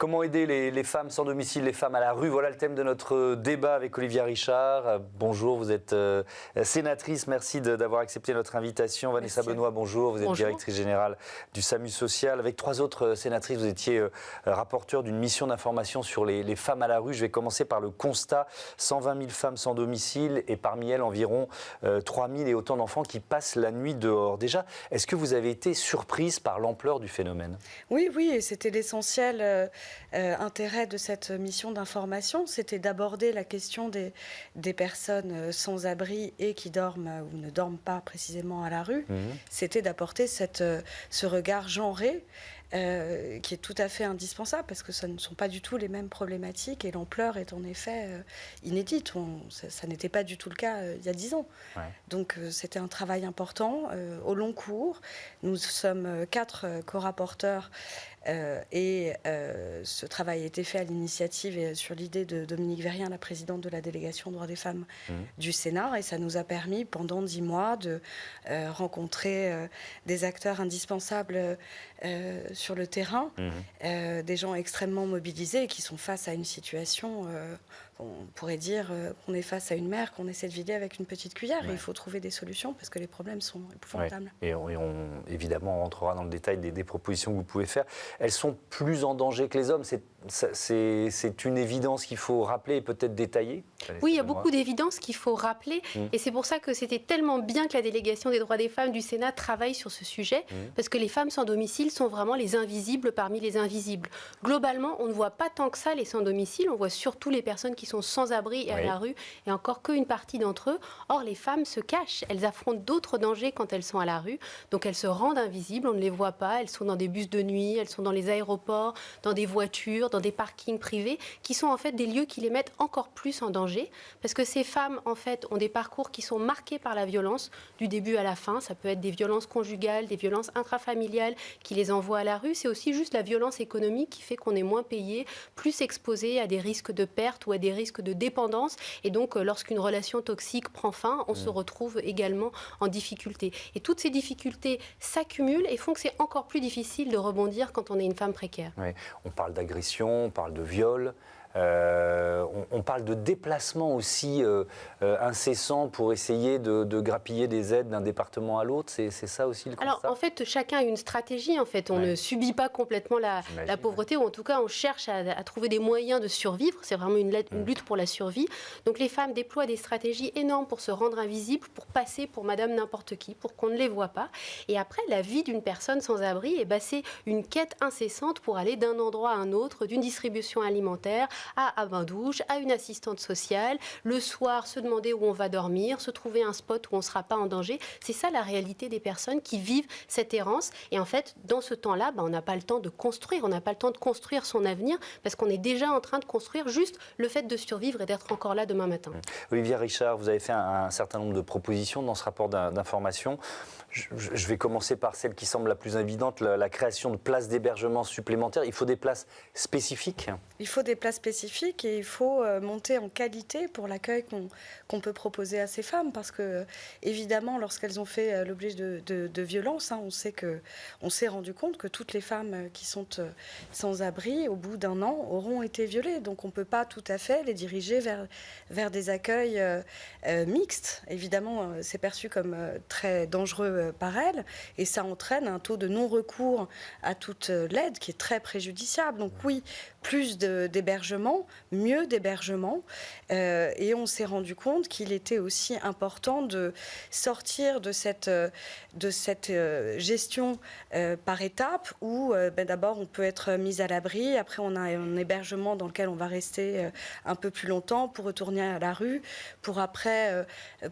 Comment aider les femmes sans domicile, les femmes à la rue? Voilà le thème de notre débat avec Olivia Richard. Bonjour, vous êtes sénatrice. Merci d'avoir accepté notre invitation. Vanessa Benoît, bonjour. Vous êtes directrice générale du SAMU social. Avec 3 autres sénatrices, vous étiez rapporteur d'une mission d'information sur les femmes à la rue. Je vais commencer par le constat. 120 000 femmes sans domicile et parmi elles environ 3 000 et autant d'enfants qui passent la nuit dehors. Déjà, est-ce que vous avez été surprise par l'ampleur du phénomène? Oui, et c'était l'essentiel intérêt de cette mission d'information, c'était d'aborder la question des personnes sans abri et qui dorment ou ne dorment pas précisément à la rue. C'était d'apporter ce regard genré qui est tout à fait indispensable parce que ce ne sont pas du tout les mêmes problématiques et l'ampleur est en effet inédite. Ça n'était pas du tout le cas il y a 10 ans. Ouais. Donc c'était un travail important au long cours. Nous sommes 4 co-rapporteurs et ce travail a été fait à l'initiative et sur l'idée de Dominique Vérien, la présidente de la délégation droits des femmes du Sénat, et ça nous a permis pendant 10 mois de rencontrer des acteurs indispensables sur le terrain, des gens extrêmement mobilisés et qui sont face à une situation, on pourrait dire qu'on est face à une mer qu'on essaie de vider avec une petite cuillère. Ouais. Et il faut trouver des solutions parce que les problèmes sont épouvantables. Ouais. Et on évidemment on rentrera dans le détail des propositions que vous pouvez faire. Elles sont plus en danger que les hommes. C'est une évidence qu'il faut rappeler et peut-être détailler. Oui, il y a beaucoup d'évidences qu'il faut rappeler. Et c'est pour ça que c'était tellement bien que la délégation des droits des femmes du Sénat travaille sur ce sujet, parce que les femmes sans domicile sont vraiment les invisibles parmi les invisibles. Globalement, on ne voit pas tant que ça les sans domicile, on voit surtout les personnes qui sont sans abri et à la rue, et encore qu'une partie d'entre eux. Or, les femmes se cachent, elles affrontent d'autres dangers quand elles sont à la rue, donc elles se rendent invisibles, on ne les voit pas, elles sont dans des bus de nuit, elles sont dans les aéroports, dans des voitures, dans des parkings privés, qui sont en fait des lieux qui les mettent encore plus en danger, parce que ces femmes, en fait, ont des parcours qui sont marqués par la violence, du début à la fin. Ça peut être des violences conjugales, des violences intrafamiliales qui les envoient à la rue. C'est aussi juste la violence économique qui fait qu'on est moins payé, plus exposé à des risques de perte ou à des risques de dépendance. Et donc, lorsqu'une relation toxique prend fin, on se retrouve également en difficulté. Et toutes ces difficultés s'accumulent et font que c'est encore plus difficile de rebondir quand on est une femme précaire. Oui. On parle d'agression, on parle de viol. On parle de déplacement aussi incessant pour essayer de grappiller des aides d'un département à l'autre. C'est ça aussi le constat? Alors, en fait, chacun a une stratégie. En fait, on ne subit pas complètement la pauvreté, ou en tout cas, on cherche à trouver des moyens de survivre. C'est vraiment une lutte pour la survie. Donc, les femmes déploient des stratégies énormes pour se rendre invisibles, pour passer pour madame n'importe qui, pour qu'on ne les voit pas. Et après, la vie d'une personne sans abri, c'est une quête incessante pour aller d'un endroit à un autre, d'une distribution alimentaire à bain-douche, à une assistante sociale, le soir se demander où on va dormir, se trouver un spot où on ne sera pas en danger. C'est ça la réalité des personnes qui vivent cette errance. Et en fait, dans ce temps-là, on n'a pas le temps de construire, on n'a pas le temps de construire son avenir parce qu'on est déjà en train de construire juste le fait de survivre et d'être encore là demain matin. Olivia Richard, vous avez fait un certain nombre de propositions dans ce rapport d'information. Je vais commencer par celle qui semble la plus évidente, la création de places d'hébergement supplémentaires. Il faut des places spécifiques? Il faut des places spécifiques et il faut monter en qualité pour l'accueil qu'on peut proposer à ces femmes parce que, évidemment, lorsqu'elles ont fait l'objet de violences, on s'est rendu compte que toutes les femmes qui sont sans abri, au bout d'1 an, auront été violées. Donc on ne peut pas tout à fait les diriger vers des accueils mixtes. Évidemment, c'est perçu comme très dangereux par elles et ça entraîne un taux de non-recours à toute l'aide qui est très préjudiciable. Donc oui, plus d'hébergement, mieux d'hébergement et on s'est rendu compte qu'il était aussi important de sortir de cette gestion par étapes où d'abord on peut être mis à l'abri, après on a un hébergement dans lequel on va rester un peu plus longtemps pour retourner à la rue, pour après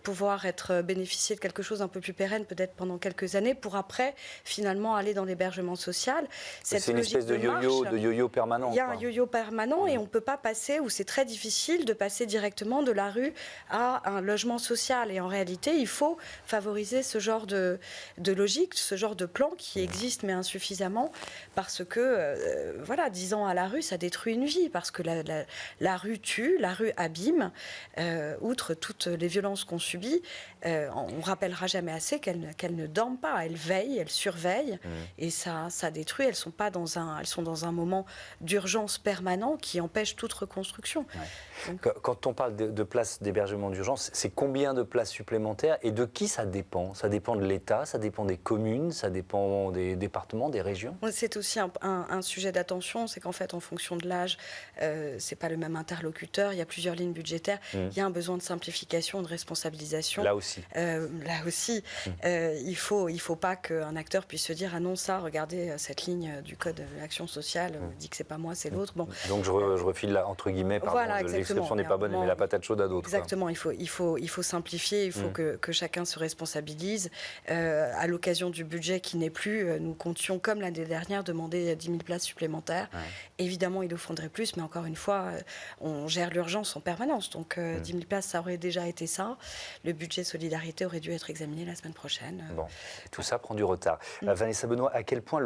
pouvoir bénéficier de quelque chose un peu plus pérenne peut-être pendant quelques années, pour après finalement aller dans l'hébergement social. C'est une espèce de yo-yo permanent. Il y a un yo-yo permanent et on ne peut peut pas passer, ou c'est très difficile de passer directement de la rue à un logement social. Et en réalité, il faut favoriser ce genre de logique, ce genre de plan qui existe mais insuffisamment, parce que, 10 ans à la rue, ça détruit une vie, parce que la rue tue, la rue abîme, outre toutes les violences qu'on subit, on ne rappellera jamais assez qu'elles ne dorment pas, elles veillent, elles surveillent, et ça détruit, elles sont dans un moment d'urgence permanent qui empêche toute reconstruction. Ouais. Quand on parle de places d'hébergement d'urgence, c'est combien de places supplémentaires et de qui ça dépend? Ça dépend de l'État, ça dépend des communes, ça dépend des départements, des régions? C'est aussi un sujet d'attention, c'est qu'en fait, en fonction de l'âge, c'est pas le même interlocuteur, il y a plusieurs lignes budgétaires, il y a un besoin de simplification, de responsabilisation. Là aussi. Il faut pas qu'un acteur puisse se dire « Ah non, ça, regardez, cette ligne du Code de l'action sociale dit que c'est pas moi, c'est l'autre. » Donc je refile là, entre guillemets, l'exception n'est pas bonne, mais la patate chaude à d'autres. Exactement, il faut simplifier, il faut que chacun se responsabilise. À l'occasion du budget qui n'est plus, nous comptions, comme l'année dernière, demander 10 000 places supplémentaires. Ouais. Évidemment, il en faudrait plus, mais encore une fois, on gère l'urgence en permanence. Donc 10 000 places, ça aurait déjà été ça. Le budget solidarité aurait dû être examiné la semaine prochaine. Bon, tout ça prend du retard. Vanessa Benoît, à quel point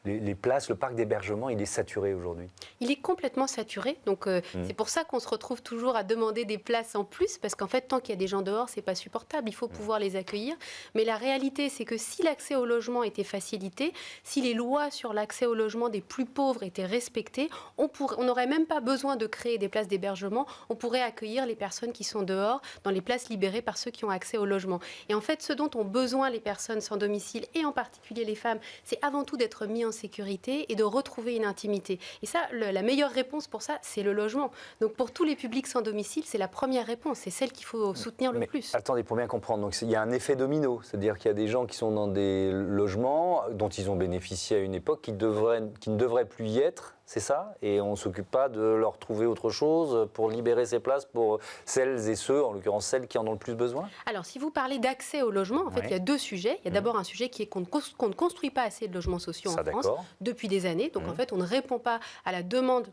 les places, le parc d'hébergement, il est saturé aujourd'hui? Il est complètement saturé, donc c'est pour ça qu'on se retrouve toujours à demander des places en plus, parce qu'en fait, tant qu'il y a des gens dehors, c'est pas supportable, il faut pouvoir les accueillir. Mais la réalité, c'est que si l'accès au logement était facilité, si les lois sur l'accès au logement des plus pauvres étaient respectées, on n'aurait même pas besoin de créer des places d'hébergement, on pourrait accueillir les personnes qui sont dehors dans les places libérées par ceux qui ont accès au logement. Et en fait, ce dont ont besoin les personnes sans domicile, et en particulier les femmes, c'est avant tout d'être mis en sécurité et de retrouver une intimité. Et ça, la meilleure réponse pour ça, c'est le logement. Donc pour tous les publics sans domicile, c'est la première réponse, c'est celle qu'il faut soutenir le plus. Attendez, pour bien comprendre, donc il y a un effet domino, c'est-à-dire qu'il y a des gens qui sont dans des logements dont ils ont bénéficié à une époque qui ne devraient plus y être, c'est ça? Et on ne s'occupe pas de leur trouver autre chose pour libérer ces places pour celles et ceux, en l'occurrence celles qui en ont le plus besoin? Alors, si vous parlez d'accès au logement, en fait, il y a deux sujets. Il y a d'abord un sujet qui est qu'on ne construit pas assez de logements sociaux en France depuis des années. Donc, en fait, on ne répond pas à la demande,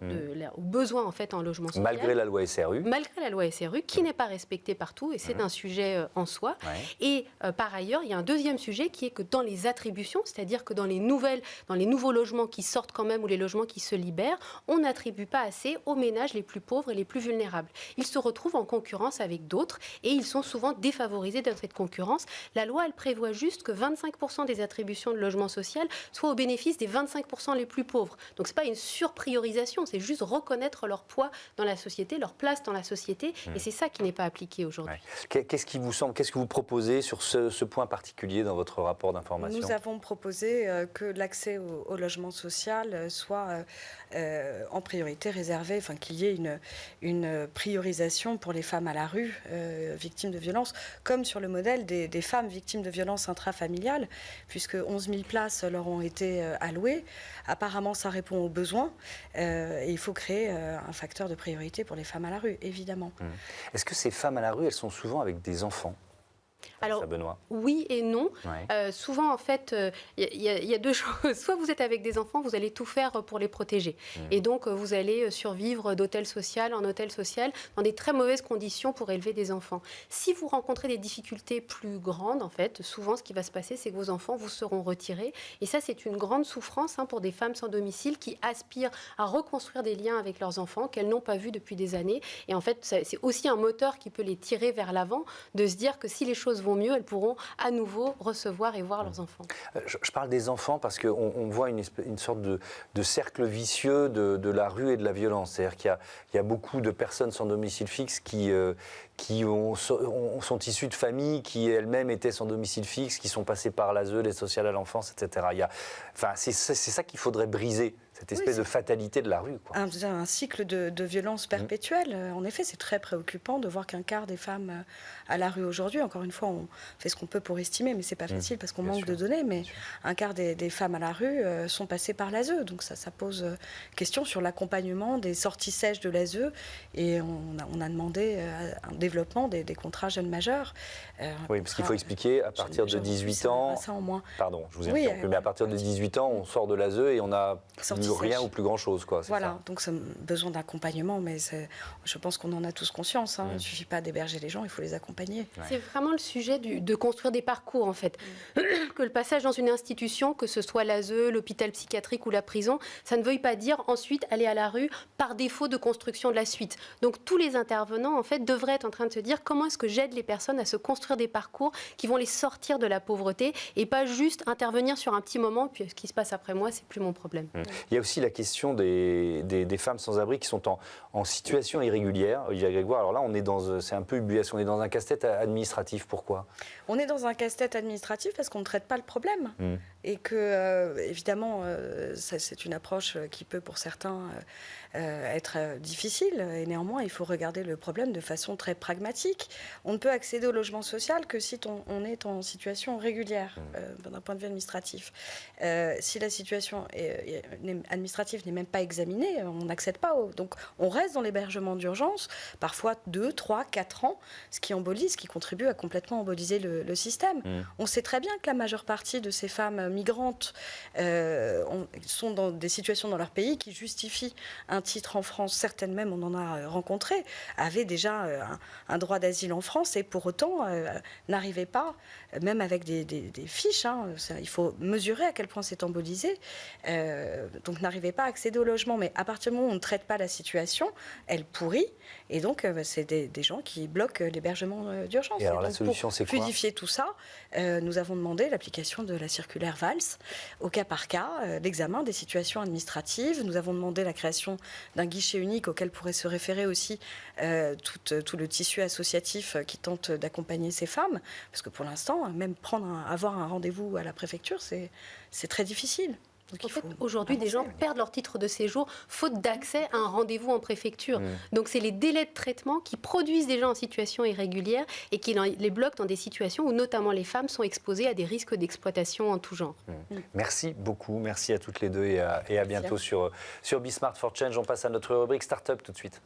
aux besoins en fait, en logement social. Malgré la loi SRU. Malgré la loi SRU, qui n'est pas respectée partout, et c'est un sujet en soi. Et par ailleurs, il y a un deuxième sujet qui est que dans les attributions, c'est-à-dire que dans les nouveaux logements qui sortent quand même, ou les logements qui se libèrent, on n'attribue pas assez aux ménages les plus pauvres et les plus vulnérables. Ils se retrouvent en concurrence avec d'autres et ils sont souvent défavorisés dans cette concurrence. La loi, elle prévoit juste que 25% des attributions de logement social soient au bénéfice des 25% les plus pauvres. Donc ce n'est pas une surpriorisation, c'est juste reconnaître leur poids dans la société, leur place dans la société, et c'est ça qui n'est pas appliqué aujourd'hui. Qu'est-ce qui vous semble, qu'est-ce que vous proposez sur ce point particulier dans votre rapport d'information? Nous avons proposé que l'accès au logement social soit en priorité réservé, enfin qu'il y ait une priorisation pour les femmes à la rue, victimes de violences, comme sur le modèle des femmes victimes de violences intrafamiliales, puisque 11 000 places leur ont été allouées. Apparemment, ça répond aux besoins, et il faut créer un facteur de priorité pour les femmes à la rue, évidemment. Est-ce que ces femmes à la rue, elles sont souvent avec des enfants? Alors, oui et non. Souvent, en fait, il y a deux choses. Soit vous êtes avec des enfants, vous allez tout faire pour les protéger. Et donc, vous allez survivre d'hôtel social en hôtel social dans des très mauvaises conditions pour élever des enfants. Si vous rencontrez des difficultés plus grandes, en fait, souvent, ce qui va se passer, c'est que vos enfants vous seront retirés. Et ça, c'est une grande souffrance pour des femmes sans domicile qui aspirent à reconstruire des liens avec leurs enfants qu'elles n'ont pas vus depuis des années. Et en fait, c'est aussi un moteur qui peut les tirer vers l'avant, de se dire que si les choses vont mieux, elles pourront à nouveau recevoir et voir leurs enfants. Je parle des enfants parce qu'on voit une sorte de cercle vicieux de la rue et de la violence. C'est-à-dire qu'il y a beaucoup de personnes sans domicile fixe qui sont issues de familles qui elles-mêmes étaient sans domicile fixe, qui sont passées par l'ASE, l'aide sociale à l'enfance, etc. C'est ça qu'il faudrait briser. Cette espèce de fatalité de la rue. Un cycle de violence perpétuelle. En effet, c'est très préoccupant de voir qu'un quart des femmes à la rue aujourd'hui, encore une fois, on fait ce qu'on peut pour estimer, mais c'est pas facile parce qu'on manque de données, mais un quart des femmes à la rue sont passées par l'ASE. Donc ça pose question sur l'accompagnement des sorties sèches de l'ASE, et on a demandé un développement des contrats jeunes majeurs. Oui, parce qu'il faut expliquer, à partir de 18 ans... Ça en moins. Pardon, je vous ai interrompu, mais à partir de 18 ans, on sort de l'ASE et on a... rien ou plus grand-chose, quoi. Voilà, donc c'est besoin d'accompagnement, mais je pense qu'on en a tous conscience. Il ne suffit pas d'héberger les gens, il faut les accompagner. Ouais. C'est vraiment le sujet de construire des parcours, en fait. Que le passage dans une institution, que ce soit l'ASE, l'hôpital psychiatrique ou la prison, ça ne veuille pas dire ensuite aller à la rue par défaut de construction de la suite. Donc tous les intervenants, en fait, devraient être en train de se dire comment est-ce que j'aide les personnes à se construire des parcours qui vont les sortir de la pauvreté et pas juste intervenir sur un petit moment, puis ce qui se passe après moi, c'est plus mon problème. Il y a aussi la question des femmes sans-abri qui sont en situation irrégulière. Olivier Grégoire, alors là, c'est un peu UBS, on est dans un casse-tête administratif. Pourquoi ? On est dans un casse-tête administratif parce qu'on ne traite pas le problème. Et que, évidemment, c'est une approche qui peut, pour certains, être difficile. Et néanmoins, il faut regarder le problème de façon très pragmatique. On ne peut accéder au logement social que si on est en situation régulière, d'un point de vue administratif. Si la situation administrative n'est même pas examinée, on n'accède pas. Donc, on reste dans l'hébergement d'urgence, parfois 2, 3, 4 ans, ce qui contribue à complètement emboliser le système. On sait très bien que la majeure partie de ces femmes migrantes sont dans des situations dans leur pays qui justifient un titre en France. Certaines même, on en a rencontré, avaient déjà un droit d'asile en France et pour autant n'arrivaient pas, même avec des fiches, il faut mesurer à quel point c'est embolisé, donc n'arrivaient pas à accéder au logement. Mais à partir du moment où on ne traite pas la situation, elle pourrit et donc c'est des gens qui bloquent l'hébergement d'urgence. Et alors la solution, c'est quoi ? Pour fluidifier tout ça, nous avons demandé l'application de la circulaire Valls au cas par cas, l'examen des situations administratives. Nous avons demandé la création d'un guichet unique auquel pourrait se référer aussi tout le tissu associatif qui tente d'accompagner ces femmes. Parce que pour l'instant, même avoir un rendez-vous à la préfecture, c'est très difficile. Donc, en fait, aujourd'hui, des gens perdent leur titre de séjour faute d'accès à un rendez-vous en préfecture. Donc, c'est les délais de traitement qui produisent des gens en situation irrégulière et qui les bloquent dans des situations où, notamment, les femmes sont exposées à des risques d'exploitation en tout genre. Merci beaucoup. Merci à toutes les deux et à bientôt sur Be Smart for Change. On passe à notre rubrique Startup tout de suite.